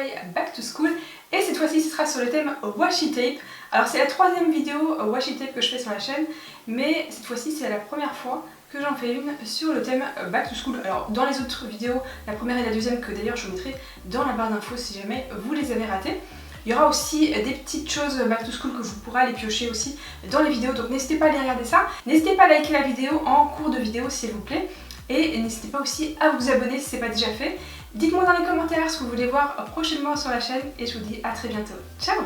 DIY Back to School et cette fois-ci ce sera sur le thème washi tape. Alors c'est la troisième vidéo washi tape que je fais sur la chaîne, mais cette fois-ci c'est la première fois que j'en fais une sur le thème Back to School. Alors dans les autres vidéos, la première et la deuxième que d'ailleurs je vous mettrai dans la barre d'infos si jamais vous les avez ratées. Il y aura aussi des petites choses Back to School que vous pourrez aller piocher aussi dans les vidéos, donc n'hésitez pas à aller regarder ça. N'hésitez pas à liker la vidéo en cours de vidéo s'il vous plaît. Et n'hésitez pas aussi à vous abonner si ce n'est pas déjà fait. Dites-moi dans les commentaires ce que vous voulez voir prochainement sur la chaîne et je vous dis à très bientôt. Ciao!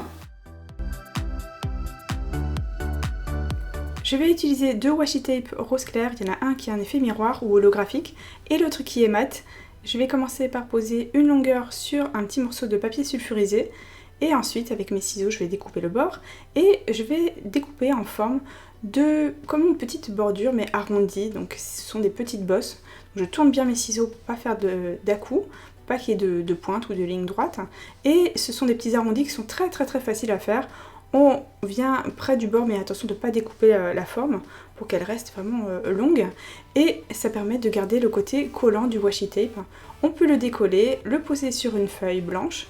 Je vais utiliser deux washi tape rose clair. Il y en a un qui a un effet miroir ou holographique et l'autre qui est mat. Je vais commencer par poser une longueur sur un petit morceau de papier sulfurisé. Et ensuite, avec mes ciseaux, je vais découper le bord et je vais découper en forme de comme une petite bordure mais arrondie. Donc ce sont des petites bosses. Je tourne bien mes ciseaux pour pas faire d'à-coups, pas qu'il y ait de pointe ou de ligne droite. Et ce sont des petits arrondis qui sont très faciles à faire. On vient près du bord, mais attention de ne pas découper la forme pour qu'elle reste vraiment longue. Et ça permet de garder le côté collant du washi tape. On peut le décoller, le poser sur une feuille blanche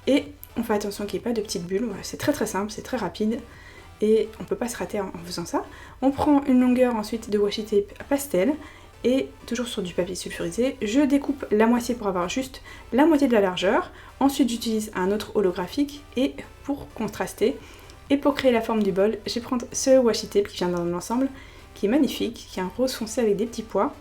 et on fait attention qu'il n'y ait pas de petites bulles. Voilà, c'est très simple, c'est très rapide et on ne peut pas se rater en faisant ça. On prend une longueur ensuite de washi tape pastel et toujours sur du papier sulfurisé. Je découpe la moitié pour avoir juste la moitié de la largeur. Ensuite j'utilise un autre holographique et pour contraster. Et pour créer la forme du bol, je vais prendre ce washi tape qui vient dans l'ensemble, qui est magnifique, qui est un rose foncé avec des petits pois.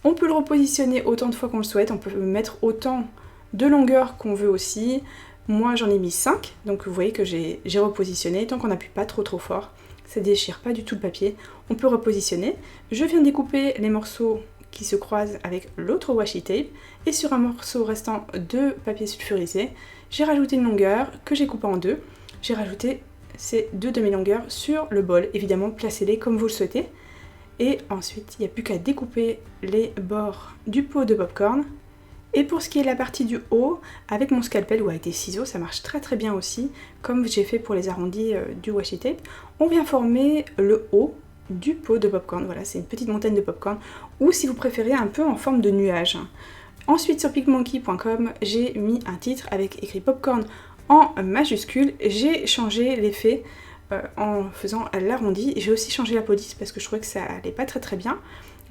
On peut le repositionner autant de fois qu'on le souhaite, on peut mettre autant de longueur qu'on veut aussi. Moi j'en ai mis 5, donc vous voyez que j'ai repositionné, tant qu'on n'appuie pas trop fort, ça déchire pas du tout le papier. On peut repositionner. Je viens découper les morceaux qui se croisent avec l'autre washi tape, et sur un morceau restant de papier sulfurisé, j'ai rajouté une longueur que j'ai coupée en deux. J'ai rajouté ces deux demi-longueurs sur le bol, évidemment placez-les comme vous le souhaitez. Et ensuite il n'y a plus qu'à découper les bords du pot de popcorn. Et pour ce qui est de la partie du haut, avec mon scalpel ou avec des ciseaux, ça marche très bien aussi, comme j'ai fait pour les arrondis du washi tape. On vient former le haut du pot de popcorn, voilà, c'est une petite montagne de popcorn, ou si vous préférez un peu en forme de nuage. Ensuite sur picmonkey.com, j'ai mis un titre avec écrit popcorn en majuscule. J'ai changé l'effet en faisant l'arrondi, j'ai aussi changé la police parce que je trouvais que ça allait pas très bien.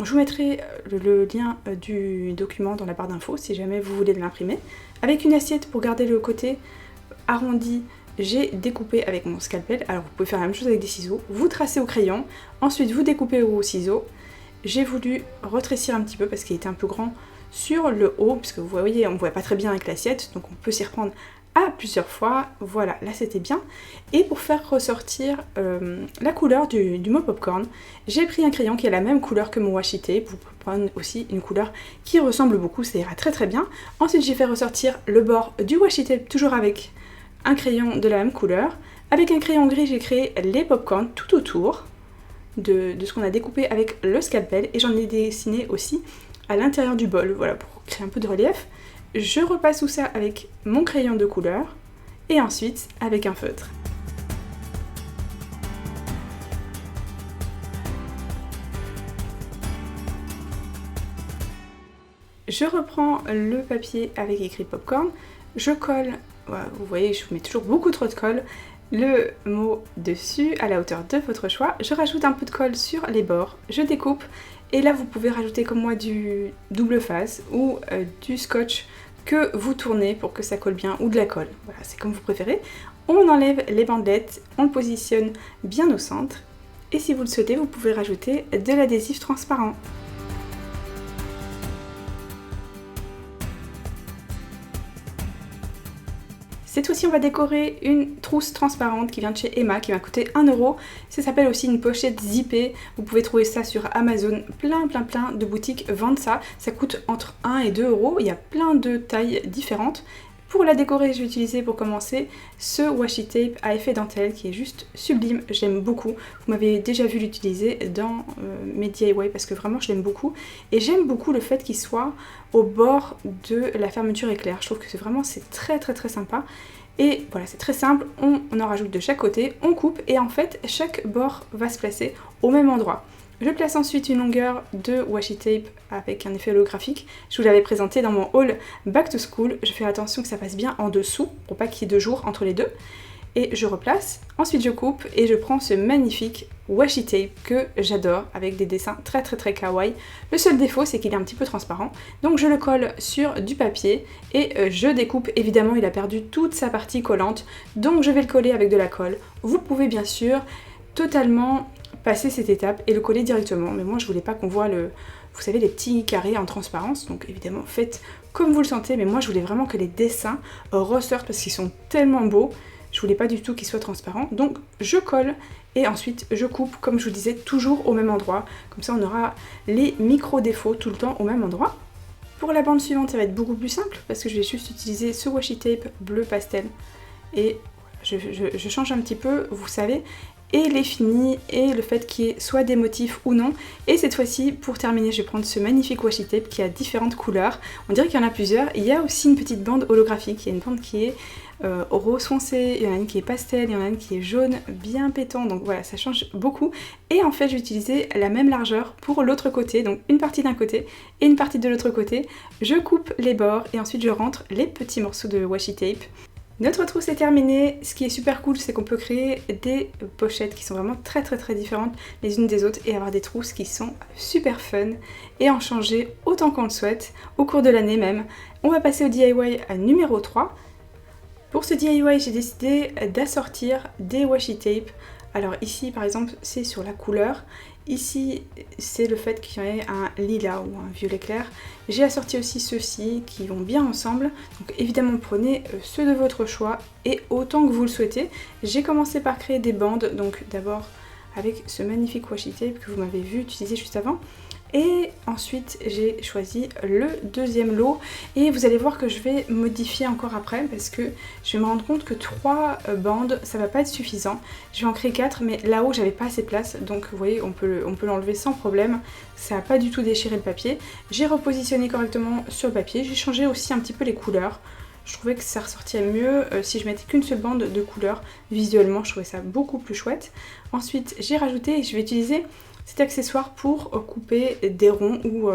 Je vous mettrai le lien du document dans la barre d'infos si jamais vous voulez l'imprimer. Avec une assiette pour garder le côté arrondi, j'ai découpé avec mon scalpel. Alors vous pouvez faire la même chose avec des ciseaux. Vous tracez au crayon, ensuite vous découpez au ciseau. J'ai voulu retrécir un petit peu parce qu'il était un peu grand sur le haut, puisque vous voyez, on ne voit pas très bien avec l'assiette, donc on peut s'y reprendre à plusieurs fois. Voilà, là c'était bien. Et pour faire ressortir la couleur du mot popcorn, j'ai pris un crayon qui a la même couleur que mon washi tape. Vous pouvez prendre aussi une couleur qui ressemble beaucoup, ça ira très bien. Ensuite j'ai fait ressortir le bord du washi tape, toujours avec un crayon de la même couleur. Avec un crayon gris, j'ai créé les popcorn tout autour de ce qu'on a découpé avec le scalpel, et j'en ai dessiné aussi à l'intérieur du bol, voilà, pour créer un peu de relief. Je repasse tout ça avec mon crayon de couleur et ensuite avec un feutre. Je reprends le papier avec écrit popcorn, je colle, voilà, vous voyez je mets toujours beaucoup trop de colle, le mot dessus à la hauteur de votre choix. Je rajoute un peu de colle sur les bords, je découpe. Et là vous pouvez rajouter comme moi du double face ou du scotch que vous tournez pour que ça colle bien, ou de la colle, voilà, c'est comme vous préférez. On enlève les bandelettes, on le positionne bien au centre et si vous le souhaitez vous pouvez rajouter de l'adhésif transparent. Cette fois-ci on va décorer une trousse transparente qui vient de chez Emma, qui m'a coûté 1 €. Ça s'appelle aussi une pochette zippée. Vous pouvez trouver ça sur Amazon. Plein de boutiques vendent ça. Ça coûte entre 1 et 2 €. Il y a plein de tailles différentes. Pour la décorer, je vais utiliser pour commencer ce washi tape à effet dentelle qui est juste sublime, j'aime beaucoup. Vous m'avez déjà vu l'utiliser dans mes DIY parce que vraiment je l'aime beaucoup. Et j'aime beaucoup le fait qu'il soit au bord de la fermeture éclair. Je trouve que c'est très sympa. Et voilà, c'est très simple, on en rajoute de chaque côté, on coupe et en fait chaque bord va se placer au même endroit. Je place ensuite une longueur de washi tape avec un effet holographique. Je vous l'avais présenté dans mon haul Back to School. Je fais attention que ça passe bien en dessous pour pas qu'il y ait 2 jours entre les deux. Et je replace, ensuite je coupe et je prends ce magnifique washi tape que j'adore avec des dessins très kawaii. Le seul défaut c'est qu'il est un petit peu transparent, donc je le colle sur du papier et je découpe. Évidemment il a perdu toute sa partie collante, donc je vais le coller avec de la colle. Vous pouvez bien sûr totalement passer cette étape et le coller directement, mais moi je voulais pas qu'on voit vous savez, les petits carrés en transparence, donc évidemment faites comme vous le sentez, mais moi je voulais vraiment que les dessins ressortent parce qu'ils sont tellement beaux. Je voulais pas du tout qu'il soit transparent, donc je colle et ensuite je coupe, comme je vous disais, toujours au même endroit. Comme ça on aura les micro-défauts tout le temps au même endroit. Pour la bande suivante, ça va être beaucoup plus simple parce que je vais juste utiliser ce washi tape bleu pastel et je change un petit peu, vous savez, et les finis et le fait qu'il y ait soit des motifs ou non. Et cette fois-ci, pour terminer, je vais prendre ce magnifique washi tape qui a différentes couleurs. On dirait qu'il y en a plusieurs. Il y a aussi une petite bande holographique. Il y a une bande qui est rose foncé, il y en a une qui est pastel, il y en a une qui est jaune bien pétant. Donc voilà, ça change beaucoup. Et en fait, j'ai utilisé la même largeur pour l'autre côté. Donc une partie d'un côté et une partie de l'autre côté. Je coupe les bords et ensuite je rentre les petits morceaux de washi tape. Notre trousse est terminée. Ce qui est super cool, c'est qu'on peut créer des pochettes qui sont vraiment très différentes les unes des autres et avoir des trousses qui sont super fun et en changer autant qu'on le souhaite au cours de l'année même. On va passer au DIY numéro 3. Pour ce DIY, j'ai décidé d'assortir des washi tape. Alors ici par exemple c'est sur la couleur, ici c'est le fait qu'il y ait un lilas ou un violet clair. J'ai assorti aussi ceux-ci qui vont bien ensemble, donc évidemment prenez ceux de votre choix et autant que vous le souhaitez. J'ai commencé par créer des bandes, donc d'abord avec ce magnifique washi tape que vous m'avez vu utiliser juste avant. Et ensuite j'ai choisi le deuxième lot et vous allez voir que je vais modifier encore après parce que je vais me rendre compte que 3 bandes ça va pas être suffisant. Je vais en créer 4 mais là-haut j'avais pas assez de place, donc vous voyez on peut l'enlever sans problème, ça n'a pas du tout déchiré le papier. J'ai repositionné correctement sur le papier, j'ai changé aussi un petit peu les couleurs. Je trouvais que ça ressortirait mieux si je mettais qu'une seule bande de couleurs. Visuellement je trouvais ça beaucoup plus chouette. Ensuite j'ai rajouté et je vais utiliser cet accessoire pour couper des ronds ou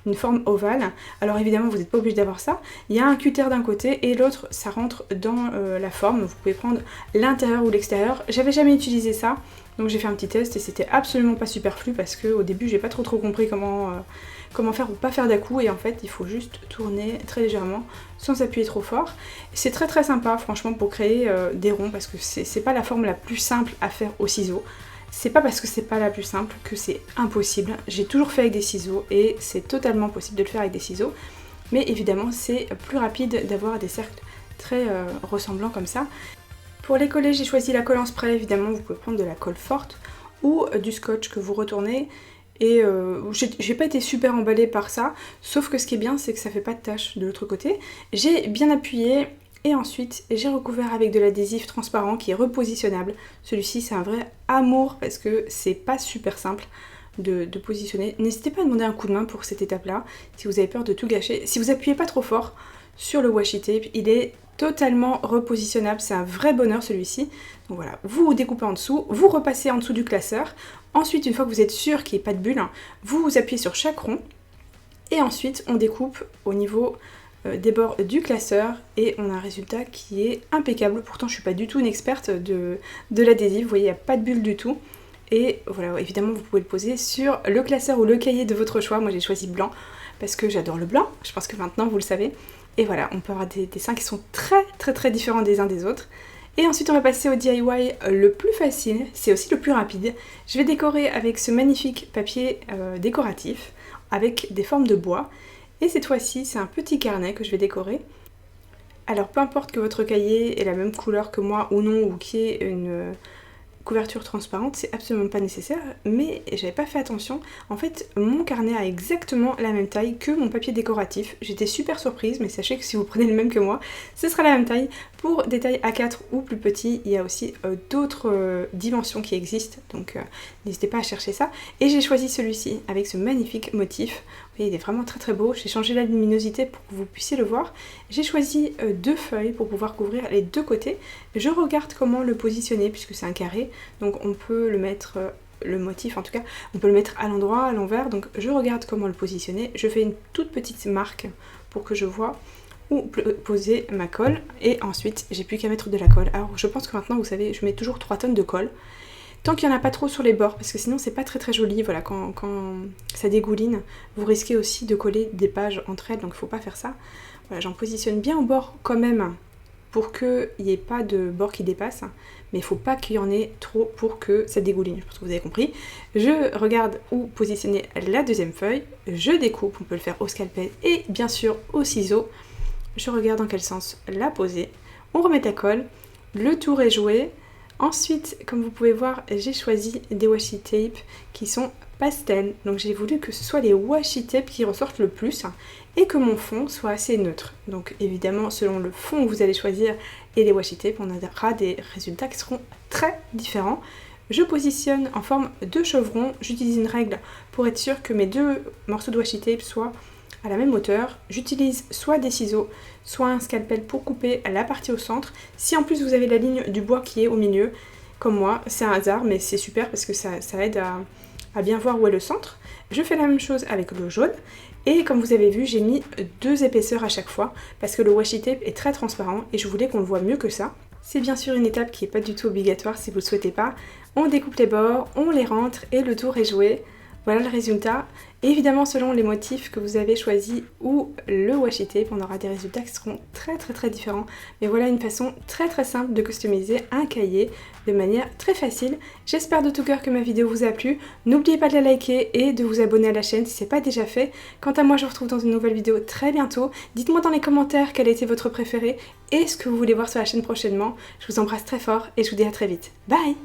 une forme ovale. Alors évidemment vous n'êtes pas obligé d'avoir ça. Il y a un cutter d'un côté et l'autre ça rentre dans la forme. Vous pouvez prendre l'intérieur ou l'extérieur. J'avais jamais utilisé ça, donc j'ai fait un petit test et c'était absolument pas superflu parce qu'au début j'ai pas trop compris comment faire ou pas faire d'à-coup, et en fait il faut juste tourner très légèrement sans appuyer trop fort. C'est très sympa franchement pour créer des ronds parce que c'est pas la forme la plus simple à faire au ciseau. C'est pas parce que c'est pas la plus simple que c'est impossible. J'ai toujours fait avec des ciseaux et c'est totalement possible de le faire avec des ciseaux. Mais évidemment c'est plus rapide d'avoir des cercles très ressemblants comme ça. Pour les coller, j'ai choisi la colle en spray. Évidemment vous pouvez prendre de la colle forte ou du scotch que vous retournez. Et j'ai pas été super emballée par ça, sauf que ce qui est bien c'est que ça fait pas de taches de l'autre côté. J'ai bien appuyé. Et ensuite j'ai recouvert avec de l'adhésif transparent qui est repositionnable. Celui-ci c'est un vrai amour parce que c'est pas super simple de positionner. N'hésitez pas à demander un coup de main pour cette étape là si vous avez peur de tout gâcher. Si vous appuyez pas trop fort sur le washi tape, il est totalement repositionnable, c'est un vrai bonheur celui-ci. Donc voilà, vous découpez en dessous, vous repassez en dessous du classeur. Ensuite une fois que vous êtes sûr qu'il n'y ait pas de bulle, vous appuyez sur chaque rond et ensuite on découpe au niveau des bords du classeur et on a un résultat qui est impeccable. Pourtant je suis pas du tout une experte de l'adhésif, vous voyez il n'y a pas de bulle du tout. Et voilà, évidemment vous pouvez le poser sur le classeur ou le cahier de votre choix. Moi j'ai choisi blanc parce que j'adore le blanc, je pense que maintenant vous le savez. Et voilà, on peut avoir des dessins qui sont très différents des uns des autres. Et ensuite on va passer au DIY le plus facile, c'est aussi le plus rapide. Je vais décorer avec ce magnifique papier décoratif avec des formes de bois. Et cette fois-ci, c'est un petit carnet que je vais décorer. Alors peu importe que votre cahier ait la même couleur que moi ou non, ou qu'il y ait une couverture transparente, c'est absolument pas nécessaire, mais j'avais pas fait attention. En fait, mon carnet a exactement la même taille que mon papier décoratif. J'étais super surprise, mais sachez que si vous prenez le même que moi, ce sera la même taille. Pour des tailles A4 ou plus petits, il y a aussi d'autres dimensions qui existent, donc n'hésitez pas à chercher ça. Et j'ai choisi celui-ci avec ce magnifique motif. Vous voyez, il est vraiment très beau. J'ai changé la luminosité pour que vous puissiez le voir. J'ai choisi 2 feuilles pour pouvoir couvrir les 2 côtés. Je regarde comment le positionner puisque c'est un carré, donc on peut le mettre le motif en tout cas, on peut le mettre à l'endroit, à l'envers, donc je regarde comment le positionner, je fais une toute petite marque pour que je vois où poser ma colle, et ensuite j'ai plus qu'à mettre de la colle. Alors je pense que maintenant, vous savez, je mets toujours 3 tonnes de colle, tant qu'il n'y en a pas trop sur les bords, parce que sinon c'est pas très joli, voilà, quand ça dégouline, vous risquez aussi de coller des pages entre elles, donc faut pas faire ça. Voilà, j'en positionne bien au bord quand même, pour qu'il n'y ait pas de bord qui dépasse, mais il ne faut pas qu'il y en ait trop pour que ça dégouline, je pense que vous avez compris. Je regarde où positionner la deuxième feuille, je découpe, on peut le faire au scalpel et bien sûr au ciseau. Je regarde dans quel sens la poser, on remet la colle, le tour est joué. Ensuite, comme vous pouvez voir, j'ai choisi des washi tape qui sont pastel, donc j'ai voulu que ce soit les washi tape qui ressortent le plus et que mon fond soit assez neutre. Donc évidemment, selon le fond que vous allez choisir et les washi tape, on aura des résultats qui seront très différents. Je positionne en forme de chevron, j'utilise une règle pour être sûr que mes 2 morceaux de washi tape soient à la même hauteur. J'utilise soit des ciseaux, soit un scalpel pour couper la partie au centre. Si en plus vous avez la ligne du bois qui est au milieu, comme moi, c'est un hasard, mais c'est super parce que ça aide à bien voir où est le centre. Je fais la même chose avec le jaune, et comme vous avez vu, j'ai mis 2 épaisseurs à chaque fois, parce que le washi tape est très transparent, et je voulais qu'on le voit mieux que ça. C'est bien sûr une étape qui n'est pas du tout obligatoire si vous ne le souhaitez pas. On découpe les bords, on les rentre, et le tour est joué. Voilà le résultat. Et évidemment, selon les motifs que vous avez choisis ou le washi tape, on aura des résultats qui seront très différents. Mais voilà une façon très simple de customiser un cahier de manière très facile. J'espère de tout cœur que ma vidéo vous a plu. N'oubliez pas de la liker et de vous abonner à la chaîne si ce n'est pas déjà fait. Quant à moi, je vous retrouve dans une nouvelle vidéo très bientôt. Dites-moi dans les commentaires quel était votre préféré et ce que vous voulez voir sur la chaîne prochainement. Je vous embrasse très fort et je vous dis à très vite. Bye!